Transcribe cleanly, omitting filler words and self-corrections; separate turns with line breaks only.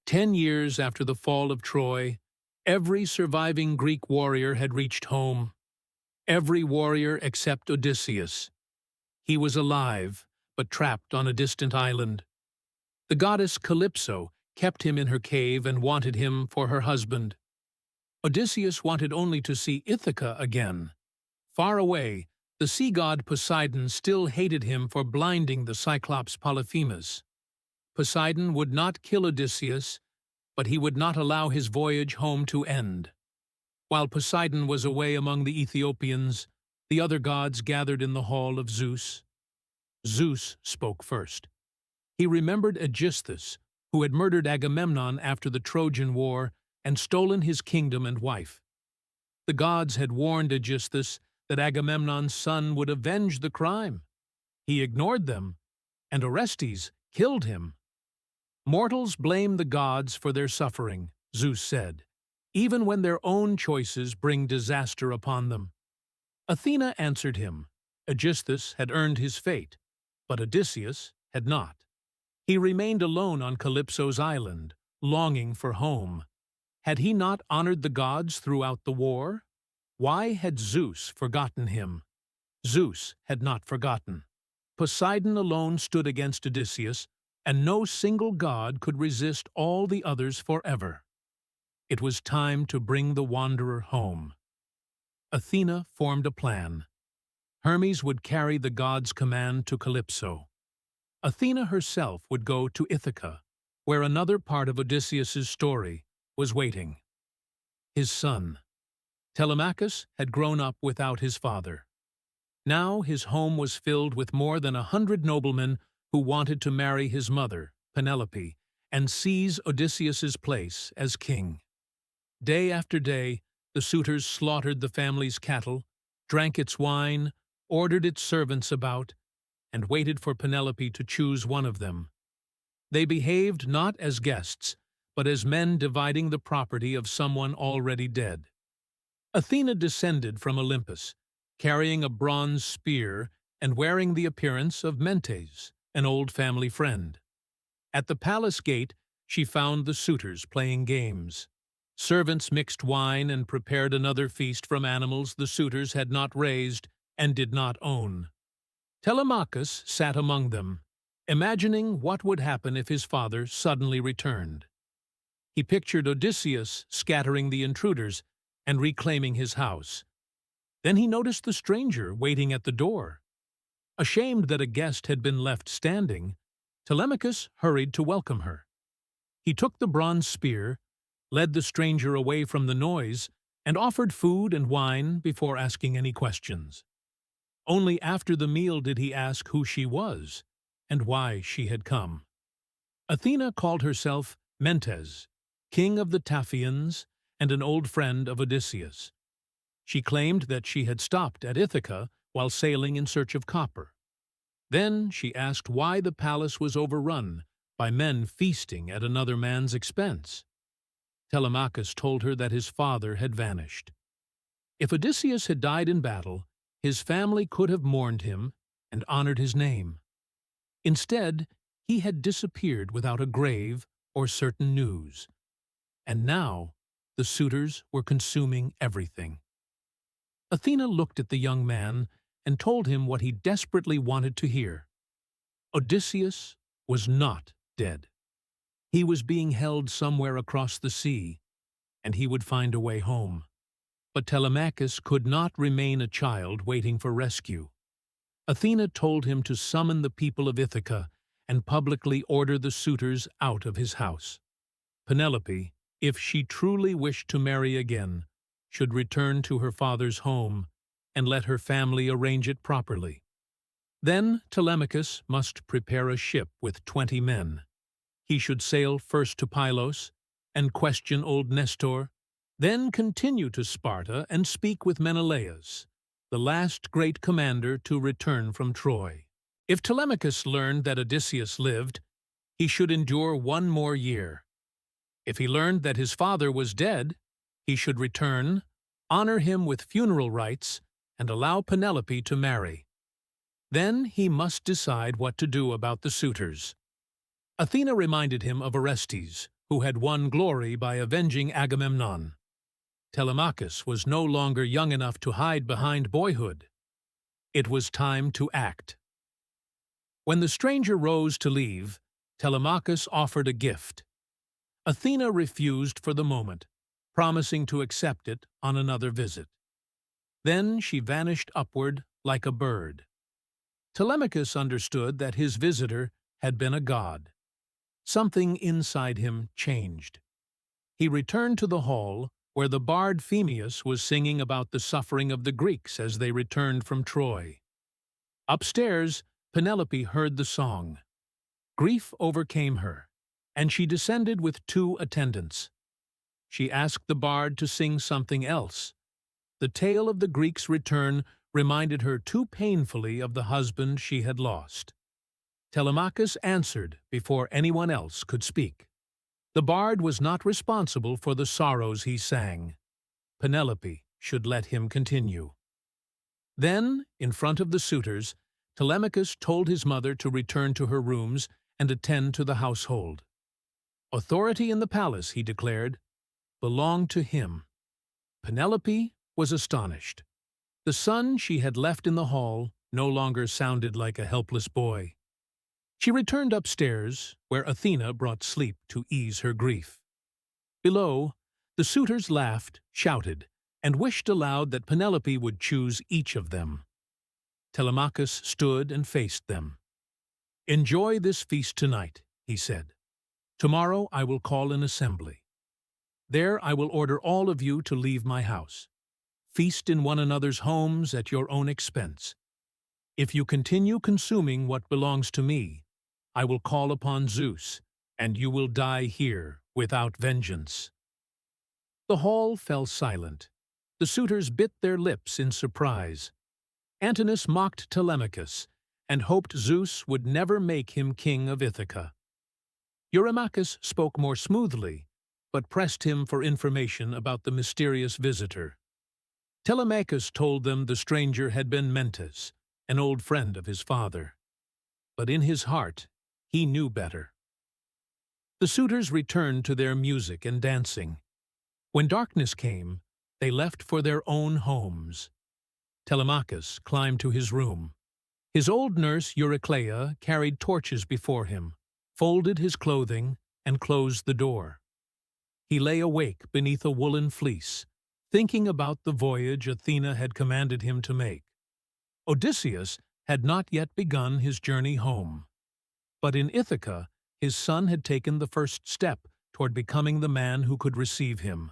10 years after the fall of Troy, every surviving Greek warrior had reached home. Every warrior except Odysseus. He was alive, but trapped on a distant island. The goddess Calypso kept him in her cave and wanted him for her husband. Odysseus wanted only to see Ithaca again. Far away, the sea god Poseidon still hated him for blinding the Cyclops Polyphemus. Poseidon would not kill Odysseus, but he would not allow his voyage home to end. While Poseidon was away among the Ethiopians, the other gods gathered in the hall of Zeus. Zeus spoke first. He remembered Aegisthus, who had murdered Agamemnon after the Trojan War and stolen his kingdom and wife. The gods had warned Aegisthus that Agamemnon's son would avenge the crime. He ignored them, and Orestes killed him. Mortals blame the gods for their suffering, Zeus said, even when their own choices bring disaster upon them. Athena answered him. Aegisthus had earned his fate, but Odysseus had not. He remained alone on Calypso's island, longing for home. Had he not honored the gods throughout the war? Why had Zeus forgotten him? Zeus had not forgotten. Poseidon alone stood against Odysseus, and no single god could resist all the others forever. It was time to bring the wanderer home. Athena formed a plan. Hermes would carry the god's command to Calypso. Athena herself would go to Ithaca, where another part of Odysseus's story was waiting. His son. Telemachus had grown up without his father. Now his home was filled with more than 100 noblemen who wanted to marry his mother, Penelope, and seize Odysseus's place as king. Day after day, the suitors slaughtered the family's cattle, drank its wine, ordered its servants about, and waited for Penelope to choose one of them. They behaved not as guests, but as men dividing the property of someone already dead. Athena descended from Olympus, carrying a bronze spear and wearing the appearance of Mentes, an old family friend. At the palace gate, she found the suitors playing games. Servants mixed wine and prepared another feast from animals the suitors had not raised and did not own. Telemachus sat among them, imagining what would happen if his father suddenly returned. He pictured Odysseus scattering the intruders and reclaiming his house. Then he noticed the stranger waiting at the door. Ashamed that a guest had been left standing, Telemachus hurried to welcome her. He took the bronze spear, led the stranger away from the noise, and offered food and wine before asking any questions. Only after the meal did he ask who she was and why she had come. Athena called herself Mentes, king of the Taphians and an old friend of Odysseus. She claimed that she had stopped at Ithaca while sailing in search of copper. Then she asked why the palace was overrun by men feasting at another man's expense. Telemachus told her that his father had vanished. If Odysseus had died in battle, his family could have mourned him and honored his name. Instead, he had disappeared without a grave or certain news. And now, the suitors were consuming everything. Athena looked at the young man and told him what he desperately wanted to hear. Odysseus was not dead. He was being held somewhere across the sea, and he would find a way home. But Telemachus could not remain a child waiting for rescue. Athena told him to summon the people of Ithaca and publicly order the suitors out of his house. Penelope, if she truly wished to marry again, should return to her father's home and let her family arrange it properly. Then Telemachus must prepare a ship with 20 men. He should sail first to Pylos and question old Nestor, then continue to Sparta and speak with Menelaus, the last great commander to return from Troy. If Telemachus learned that Odysseus lived, he should endure 1 more year. If he learned that his father was dead, he should return, honor him with funeral rites, and allow Penelope to marry. Then he must decide what to do about the suitors. Athena reminded him of Orestes, who had won glory by avenging Agamemnon. Telemachus was no longer young enough to hide behind boyhood. It was time to act. When the stranger rose to leave, Telemachus offered a gift. Athena refused for the moment, promising to accept it on another visit. Then she vanished upward like a bird. Telemachus understood that his visitor had been a god. Something inside him changed. He returned to the hall where the bard Phemius was singing about the suffering of the Greeks as they returned from Troy. Upstairs, Penelope heard the song. Grief overcame her, and she descended with 2 attendants. She asked the bard to sing something else. The tale of the Greeks' return reminded her too painfully of the husband she had lost. Telemachus answered before anyone else could speak. The bard was not responsible for the sorrows he sang. Penelope should let him continue. Then, in front of the suitors, Telemachus told his mother to return to her rooms and attend to the household. Authority in the palace, he declared, belonged to him. Penelope was astonished. The son she had left in the hall no longer sounded like a helpless boy. She returned upstairs, where Athena brought sleep to ease her grief. Below, the suitors laughed, shouted, and wished aloud that Penelope would choose each of them. Telemachus stood and faced them. "Enjoy this feast tonight," he said. "Tomorrow I will call an assembly. There I will order all of you to leave my house. Feast in one another's homes at your own expense. If you continue consuming what belongs to me, I will call upon Zeus, and you will die here without vengeance." The hall fell silent. The suitors bit their lips in surprise. Antinous mocked Telemachus and hoped Zeus would never make him king of Ithaca. Eurymachus spoke more smoothly, but pressed him for information about the mysterious visitor. Telemachus told them the stranger had been Mentas, an old friend of his father. But in his heart, he knew better. The suitors returned to their music and dancing. When darkness came, they left for their own homes. Telemachus climbed to his room. His old nurse Eurycleia carried torches before him, folded his clothing, and closed the door. He lay awake beneath a woolen fleece, thinking about the voyage Athena had commanded him to make. Odysseus had not yet begun his journey home. But in Ithaca, his son had taken the first step toward becoming the man who could receive him.